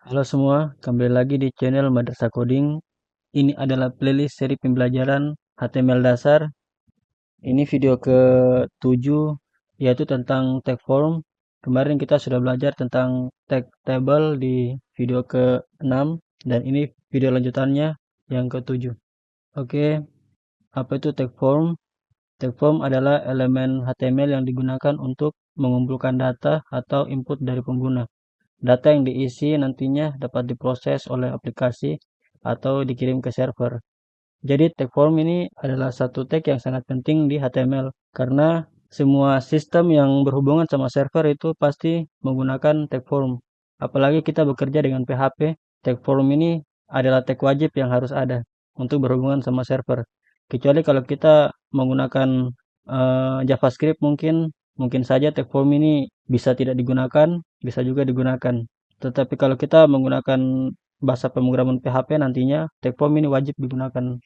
Halo semua, kembali lagi di channel Madrasah Coding. Ini adalah playlist seri pembelajaran HTML dasar. Ini video ke-7, yaitu tentang tag form. Kemarin kita sudah belajar tentang tag table di video ke-6, dan ini video lanjutannya yang ke-7. Oke, apa itu tag form? Tag form adalah elemen HTML yang digunakan untuk mengumpulkan data atau input dari pengguna. Data yang diisi nantinya dapat diproses oleh aplikasi atau dikirim ke server. Jadi tag form ini adalah satu tag yang sangat penting di HTML karena semua sistem yang berhubungan sama server itu pasti menggunakan tag form. Apalagi kita bekerja dengan PHP, tag form ini adalah tag wajib yang harus ada untuk berhubungan sama server. Kecuali kalau kita menggunakan JavaScript mungkin saja tag form ini bisa tidak digunakan, bisa juga digunakan. Tetapi kalau kita menggunakan bahasa pemrograman PHP nantinya tag form ini wajib digunakan.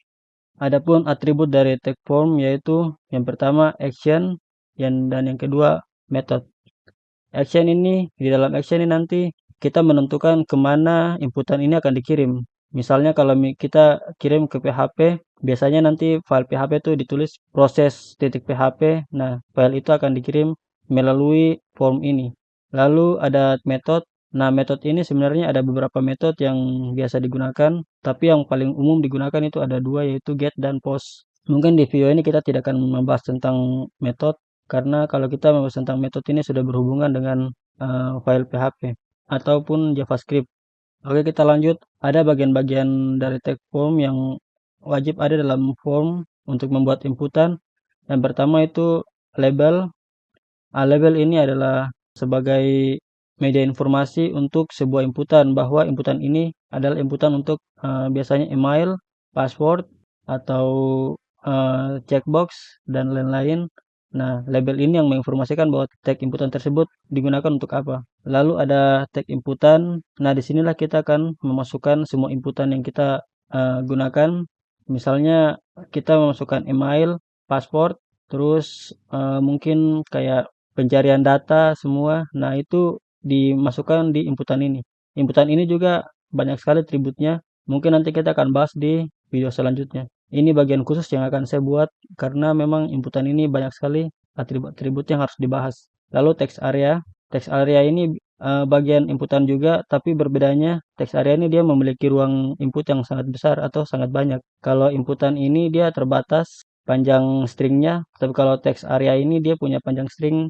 Adapun atribut dari tag form yaitu yang pertama action dan yang kedua method. Action ini di dalam action ini nanti kita menentukan kemana inputan ini akan dikirim. Misalnya kalau kita kirim ke PHP, biasanya nanti file PHP itu ditulis proses.php. Nah, file itu akan dikirim melalui form ini. Lalu ada method. Nah, metode ini sebenarnya ada beberapa metode yang biasa digunakan, tapi yang paling umum digunakan itu ada dua, yaitu get dan post. Mungkin di video ini kita tidak akan membahas tentang metode, karena kalau kita membahas tentang metode ini sudah berhubungan dengan file PHP ataupun JavaScript. Oke, kita lanjut. Ada bagian-bagian dari tag form yang wajib ada dalam form untuk membuat inputan. Yang pertama itu label. Label ini adalah sebagai media informasi untuk sebuah inputan, bahwa inputan ini adalah inputan untuk biasanya email, password, atau checkbox, dan lain-lain. Nah, label ini yang menginformasikan bahwa tag inputan tersebut digunakan untuk apa. Lalu ada tag inputan. Nah, disinilah kita akan memasukkan semua inputan yang kita gunakan. Misalnya kita memasukkan email, password, terus mungkin kayak pencarian data semua. Nah, itu dimasukkan di inputan ini. Inputan ini juga banyak sekali atributnya. Mungkin nanti kita akan bahas di video selanjutnya. Ini bagian khusus yang akan saya buat karena memang inputan ini banyak sekali atribut-atribut yang harus dibahas. Lalu text area. Text area ini bagian inputan juga, tapi berbedanya text area ini dia memiliki ruang input yang sangat besar atau sangat banyak. Kalau inputan ini dia terbatas panjang stringnya, tapi kalau text area ini dia punya panjang string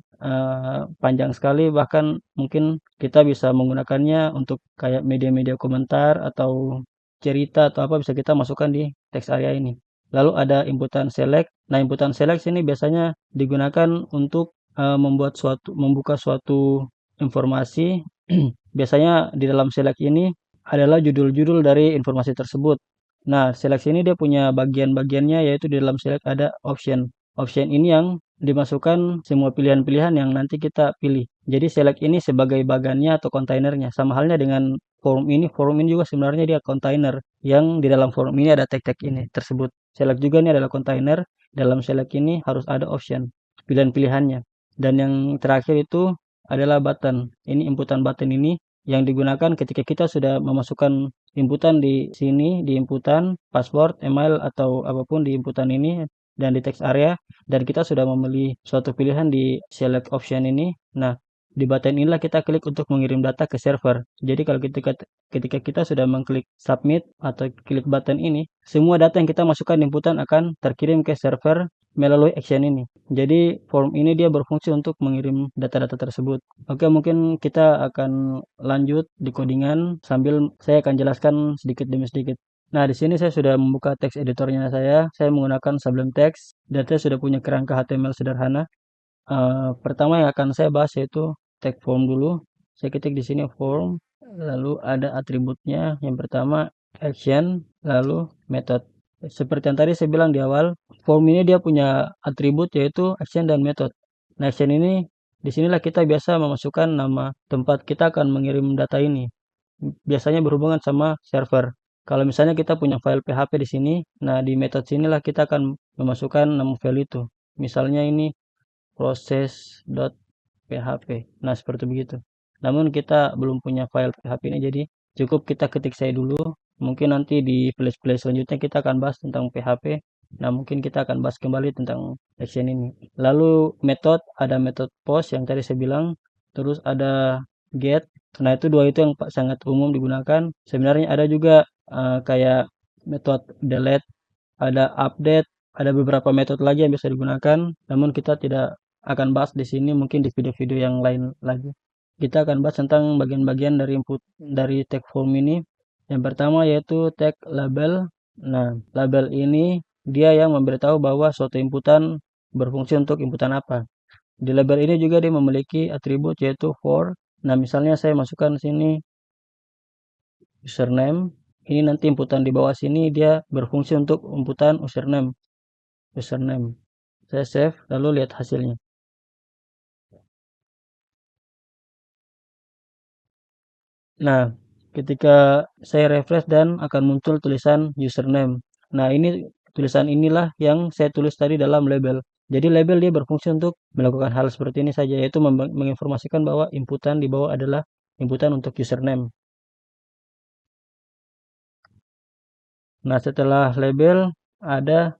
panjang sekali, bahkan mungkin kita bisa menggunakannya untuk kayak media-media komentar atau cerita atau apa bisa kita masukkan di text area ini. Lalu ada inputan select. Nah, inputan select ini biasanya digunakan untuk membuka suatu informasi. Biasanya di dalam select ini adalah judul-judul dari informasi tersebut. Nah, seleksi ini dia punya bagian-bagiannya, yaitu di dalam select ada option. Option ini yang dimasukkan semua pilihan-pilihan yang nanti kita pilih. Jadi select ini sebagai bagannya atau kontainernya. Sama halnya dengan form ini juga sebenarnya dia kontainer. Yang di dalam form ini ada tag-tag ini tersebut. Select juga ini adalah kontainer. Dalam select ini harus ada option, pilihan-pilihannya. Dan yang terakhir itu adalah button. Ini inputan button ini yang digunakan ketika kita sudah memasukkan inputan di sini, di inputan password, email, atau apapun di inputan ini dan di text area, dan kita sudah memilih suatu pilihan di select option ini. Nah, di button inilah kita klik untuk mengirim data ke server. Jadi kalau ketika kita sudah mengklik submit atau klik button ini, semua data yang kita masukkan di inputan akan terkirim ke server melalui action ini. Jadi form ini dia berfungsi untuk mengirim data-data tersebut. Oke, mungkin kita akan lanjut di codingan sambil saya akan jelaskan sedikit demi sedikit. Nah, di sini saya sudah membuka text editornya saya. Saya menggunakan Sublime Text dan saya sudah punya kerangka HTML sederhana. Pertama yang akan saya bahas yaitu tag form dulu. Saya ketik di sini form, lalu ada atributnya. Yang pertama action, lalu method. Seperti yang tadi saya bilang di awal, form ini dia punya atribut yaitu action dan method. Nah, action ini disinilah kita biasa memasukkan nama tempat kita akan mengirim data ini. Biasanya berhubungan sama server. Kalau misalnya kita punya file PHP di sini, nah di method sinilah kita akan memasukkan nama file itu. Misalnya ini proses.php. Nah, seperti begitu. Namun kita belum punya file PHP ini, jadi Cukup kita ketik saya dulu. Mungkin nanti di play selanjutnya kita akan bahas tentang PHP. Nah, mungkin kita akan bahas kembali tentang action ini. Lalu ada metode post yang tadi saya bilang. Terus ada get. Nah, itu dua itu yang sangat umum digunakan. Sebenarnya ada juga kayak metode delete, ada update, ada beberapa metode lagi yang bisa digunakan. Namun kita tidak akan bahas di sini, mungkin di video-video yang lain lagi. Kita akan bahas tentang bagian-bagian dari input dari tag form ini. Yang pertama yaitu tag label. Nah, label ini dia yang memberitahu bahwa suatu inputan berfungsi untuk inputan apa. Di label ini juga dia memiliki atribut yaitu for. Nah, misalnya saya masukkan sini username. Ini nanti inputan di bawah sini dia berfungsi untuk inputan username. Saya save lalu lihat hasilnya. Nah, ketika saya refresh dan akan muncul tulisan username. Nah, ini tulisan inilah yang saya tulis tadi dalam label. Jadi label dia berfungsi untuk melakukan hal seperti ini saja, yaitu menginformasikan bahwa inputan di bawah adalah inputan untuk username. Nah, setelah label ada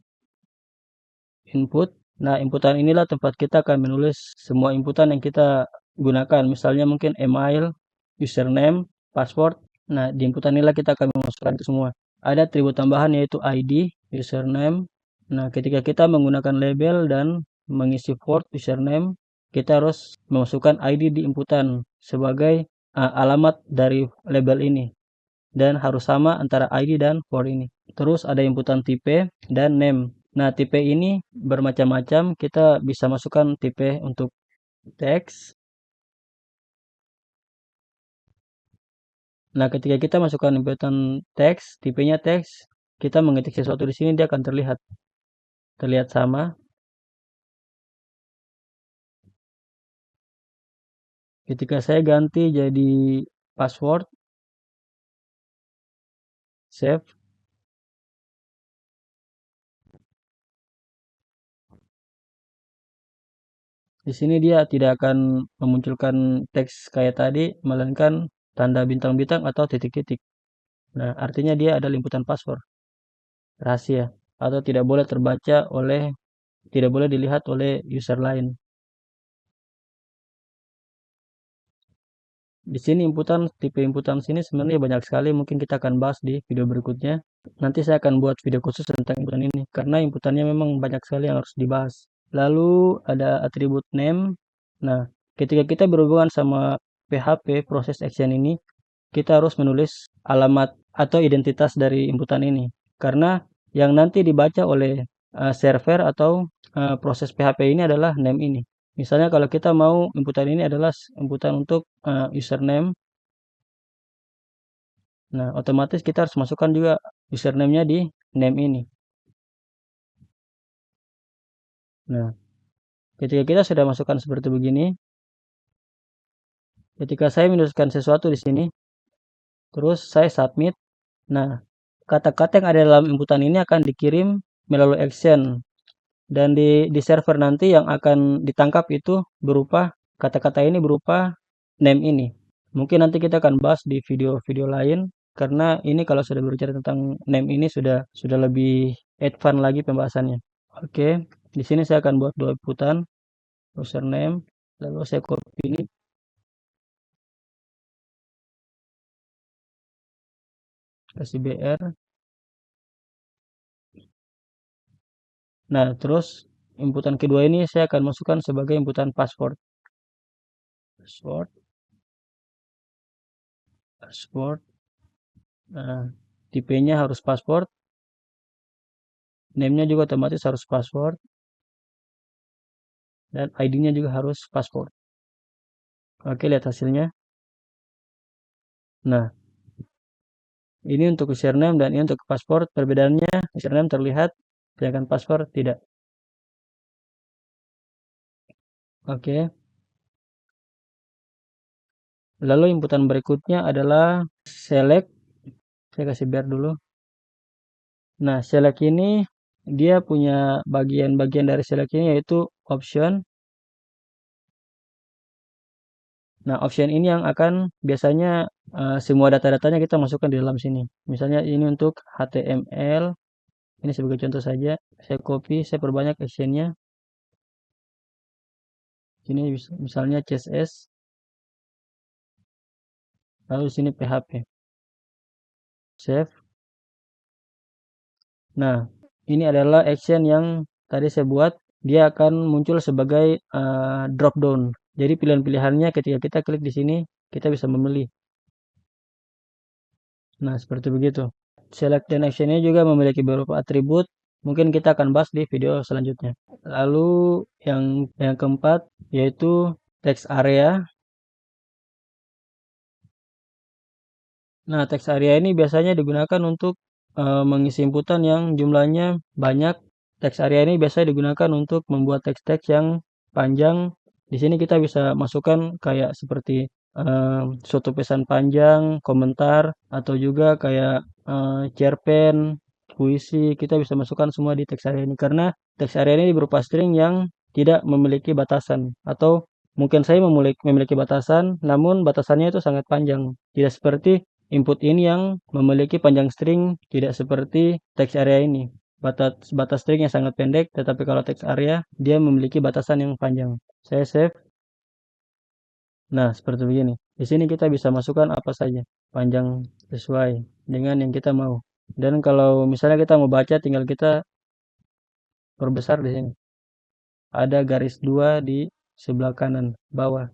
input. Nah, inputan inilah tempat kita akan menulis semua inputan yang kita gunakan. Misalnya mungkin email, username, password. Nah, di inputan inilah kita akan memasukkan itu semua. Ada atribut tambahan yaitu ID, username. Nah, ketika kita menggunakan label dan mengisi for username, kita harus memasukkan ID di inputan sebagai alamat dari label ini. Dan harus sama antara ID dan for ini. Terus ada inputan tipe dan name. Nah, tipe ini bermacam-macam. Kita bisa masukkan tipe untuk teks. Nah, ketika kita masukkan inputan teks, tipenya teks, kita mengetik sesuatu di sini dia akan terlihat sama. Ketika saya ganti jadi password, save. Di sini dia tidak akan memunculkan teks kayak tadi, melainkan tanda bintang-bintang atau titik-titik. Nah, artinya dia adalah inputan password rahasia atau tidak boleh dilihat oleh user lain. Di sini tipe inputan sini sebenarnya banyak sekali, mungkin kita akan bahas di video berikutnya. Nanti saya akan buat video khusus tentang inputan ini, karena inputannya memang banyak sekali yang harus dibahas. Lalu ada atribut name. Nah, ketika kita berhubungan sama PHP, proses action ini, kita harus menulis alamat atau identitas dari inputan ini. Karena yang nanti dibaca oleh server atau proses PHP ini adalah name ini. Misalnya kalau kita mau inputan ini adalah inputan untuk username. Nah, otomatis kita harus masukkan juga username-nya di name ini. Nah, ketika kita sudah masukkan seperti begini, ketika saya menuliskan sesuatu di sini, terus saya submit. Nah, kata-kata yang ada dalam inputan ini akan dikirim melalui action. Dan di server nanti yang akan ditangkap itu berupa kata-kata ini berupa name ini. Mungkin nanti kita akan bahas di video-video lain karena ini kalau sudah berbicara tentang name ini sudah lebih advance lagi pembahasannya. Oke, di sini saya akan buat dua inputan username, lalu saya copy ini, kasih BR. Nah, terus inputan kedua ini saya akan masukkan sebagai inputan password. Password. Nah, tipenya harus password. Name-nya juga otomatis harus password. Dan ID-nya juga harus password. Oke, lihat hasilnya. Nah, ini untuk username dan ini untuk password. Perbedaannya, username terlihat, sedangkan password tidak. Oke. Lalu inputan berikutnya adalah select. Saya kasih biar dulu. Nah, select ini dia punya bagian-bagian dari select ini yaitu option. Nah, option ini yang akan biasanya semua data-datanya kita masukkan di dalam sini. Misalnya ini untuk HTML, ini sebagai contoh saja. Saya copy, saya perbanyak actionnya. Sini misalnya CSS, lalu sini PHP. Save. Nah, ini adalah action yang tadi saya buat. Dia akan muncul sebagai drop down. Jadi pilihan-pilihannya ketika kita klik di sini, kita bisa memilih. Nah, seperti begitu. Select dan actionnya juga memiliki beberapa atribut. Mungkin kita akan bahas di video selanjutnya. Lalu yang keempat yaitu text area. Nah, text area ini biasanya digunakan untuk mengisi inputan yang jumlahnya banyak. Text area ini biasanya digunakan untuk membuat teks-teks yang panjang. Di sini kita bisa masukkan kayak seperti suatu pesan panjang, komentar, atau juga kayak cerpen, puisi. Kita bisa masukkan semua di text area ini karena text area ini berupa string yang tidak memiliki batasan atau mungkin saya memiliki batasan, namun batasannya itu sangat panjang. Tidak seperti input ini yang memiliki panjang string, tidak seperti text area ini. Batas string yang sangat pendek, tetapi kalau text area, dia memiliki batasan yang panjang. Saya save. Nah, seperti begini. Di sini kita bisa masukkan apa saja, panjang sesuai dengan yang kita mau. Dan kalau misalnya kita mau baca, tinggal kita perbesar di sini. Ada garis 2 di sebelah kanan bawah.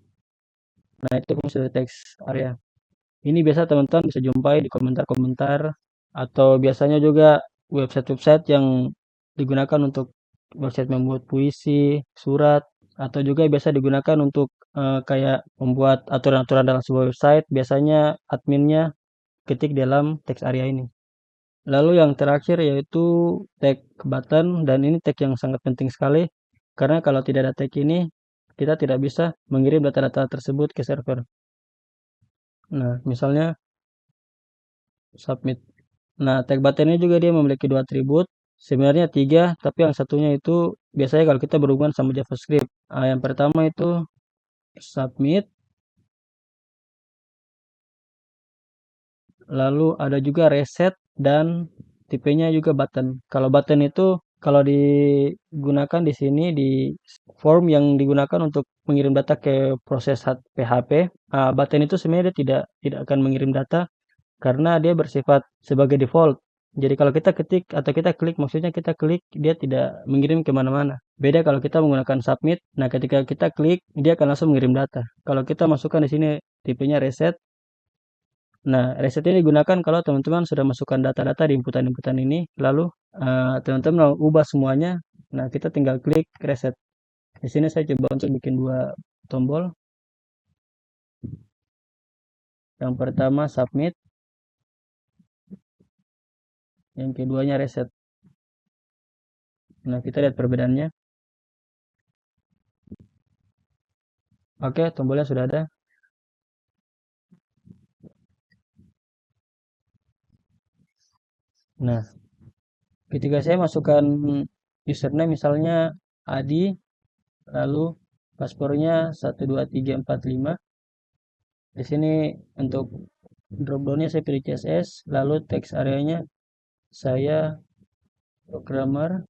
Nah, itu fungsi text area. Ini biasa teman-teman bisa jumpai di komentar-komentar atau biasanya juga website-website yang digunakan untuk website membuat puisi, surat, atau juga biasa digunakan untuk kayak membuat aturan-aturan dalam sebuah website. Biasanya adminnya ketik dalam text area ini. Lalu yang terakhir yaitu tag button, dan ini tag yang sangat penting sekali karena kalau tidak ada tag ini kita tidak bisa mengirim data-data tersebut ke server. Nah, misalnya submit. Nah, tag button ini juga dia memiliki dua atribut. Sebenarnya tiga, tapi yang satunya itu biasanya kalau kita berhubungan sama JavaScript. Yang pertama itu submit. Lalu ada juga reset dan tipenya juga button. Kalau button itu kalau digunakan di sini di form yang digunakan untuk mengirim data ke proses PHP, button itu sebenarnya tidak akan mengirim data karena dia bersifat sebagai default. Jadi kalau kita ketik atau kita klik, maksudnya kita klik, dia tidak mengirim kemana-mana. Beda kalau kita menggunakan submit. Nah, ketika kita klik, dia akan langsung mengirim data. Kalau kita masukkan di sini tipenya reset. Nah, reset ini digunakan kalau teman-teman sudah masukkan data-data di inputan-inputan ini, lalu teman-teman mau ubah semuanya. Nah, kita tinggal klik reset. Di sini saya coba untuk bikin dua tombol. Yang pertama submit, yang keduanya reset. Nah, kita lihat perbedaannya. Oke, tombolnya sudah ada. Nah, ketika saya masukkan username misalnya Adi, lalu paspornya 12345. Di sini untuk dropdownnya saya pilih CSS, lalu text areanya saya programmer.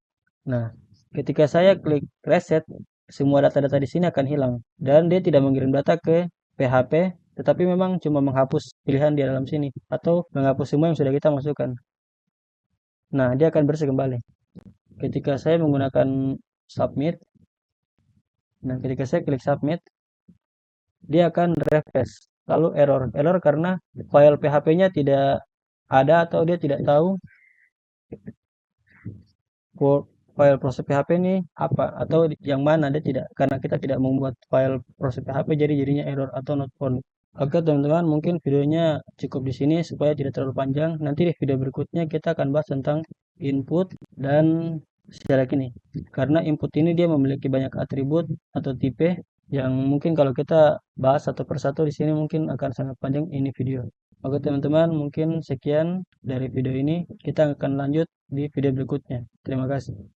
Nah, ketika saya klik reset, semua data-data di sini akan hilang dan dia tidak mengirim data ke PHP, tetapi memang cuma menghapus pilihan di dalam sini atau menghapus semua yang sudah kita masukkan. Nah, dia akan bersih kembali. Ketika saya menggunakan submit, nah ketika saya klik submit, dia akan refresh. Lalu error karena file PHP-nya tidak ada atau dia tidak tahu file proses PHP ini apa atau yang mana, dia tidak, karena kita tidak membuat file proses PHP jadi jadinya error atau not found. Oke teman-teman, mungkin videonya cukup di sini supaya tidak terlalu panjang. Nanti di video berikutnya kita akan bahas tentang input dan select ini. Karena input ini dia memiliki banyak atribut atau tipe yang mungkin kalau kita bahas satu persatu di sini mungkin akan sangat panjang ini video. Oke teman-teman, mungkin sekian dari video ini. Kita akan lanjut di video berikutnya. Terima kasih.